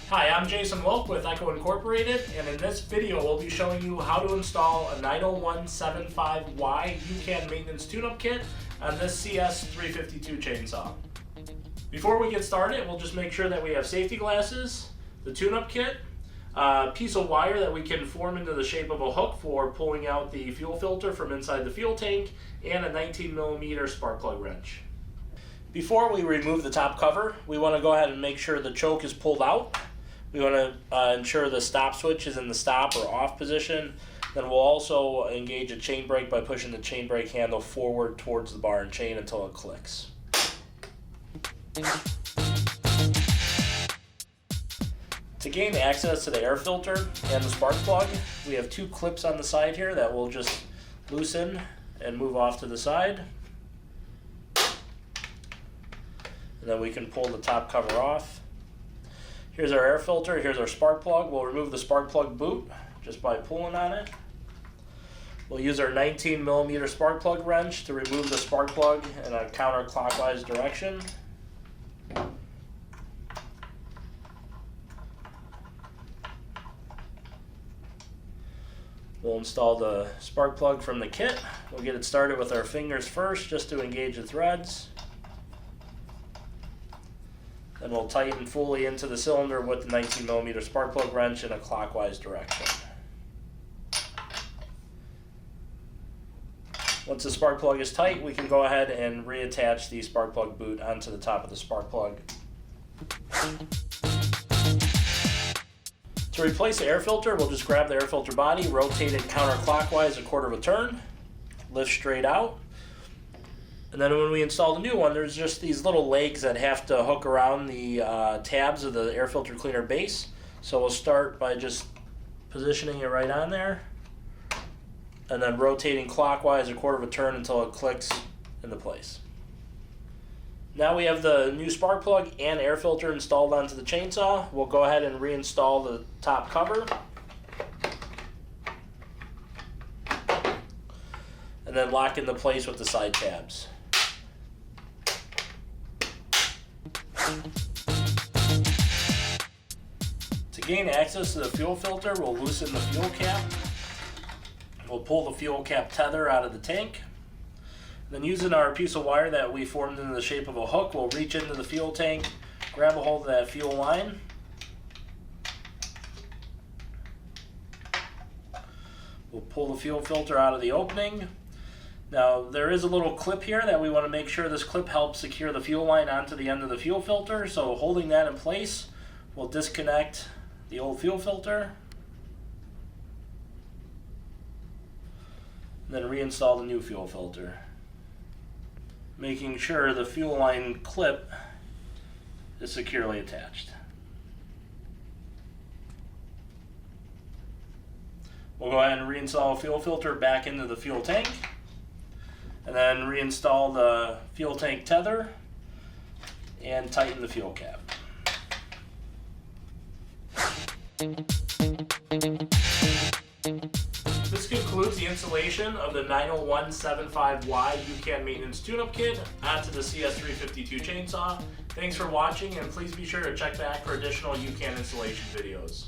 Hi, I'm Jason Wolf with Echo Incorporated, and in this video we'll be showing you how to install a 90175Y YouCan maintenance tune-up kit on this CS352 chainsaw. Before we get started, we'll just make sure that we have safety glasses, the tune-up kit, a piece of wire that we can form into the shape of a hook for pulling out the fuel filter from inside the fuel tank, and a 19mm spark plug wrench. Before we remove the top cover, we want to go ahead and make sure the choke is pulled out. We want to ensure the stop switch is in the stop or off position. Then we'll also engage a chain brake by pushing the chain brake handle forward towards the bar and chain until it clicks. To gain access to the air filter and the spark plug, we have two clips on the side here that we'll just loosen and move off to the side. And then we can pull the top cover off. Here's our air filter, here's our spark plug. We'll remove the spark plug boot just by pulling on it. We'll use our 19mm spark plug wrench to remove the spark plug in a counterclockwise direction. We'll install the spark plug from the kit. We'll get it started with our fingers first just to engage the threads. Then we'll tighten fully into the cylinder with the 19mm spark plug wrench in a clockwise direction. Once the spark plug is tight, we can go ahead and reattach the spark plug boot onto the top of the spark plug. To replace the air filter, we'll just grab the air filter body, rotate it counterclockwise a quarter of a turn, lift straight out. And then when we install the new one, there's just these little legs that have to hook around the tabs of the air filter cleaner base. So we'll start by just positioning it right on there and then rotating clockwise a quarter of a turn until it clicks into place. Now we have the new spark plug and air filter installed onto the chainsaw. We'll go ahead and reinstall the top cover. And then lock into place with the side tabs. To gain access to the fuel filter, we'll loosen the fuel cap. We'll pull the fuel cap tether out of the tank. Then using our piece of wire that we formed into the shape of a hook, we'll reach into the fuel tank, grab a hold of that fuel line. We'll pull the fuel filter out of the opening. Now there is a little clip here that we want to make sure this clip helps secure the fuel line onto the end of the fuel filter. So holding that in place, we'll disconnect the old fuel filter. And then reinstall the new fuel filter, making sure the fuel line clip is securely attached. We'll go ahead and reinstall a fuel filter back into the fuel tank, and then reinstall the fuel tank tether and tighten the fuel cap. This concludes the installation of the 90175Y YouCan maintenance tune-up kit onto the CS352 chainsaw. Thanks for watching, and please be sure to check back for additional YouCan installation videos.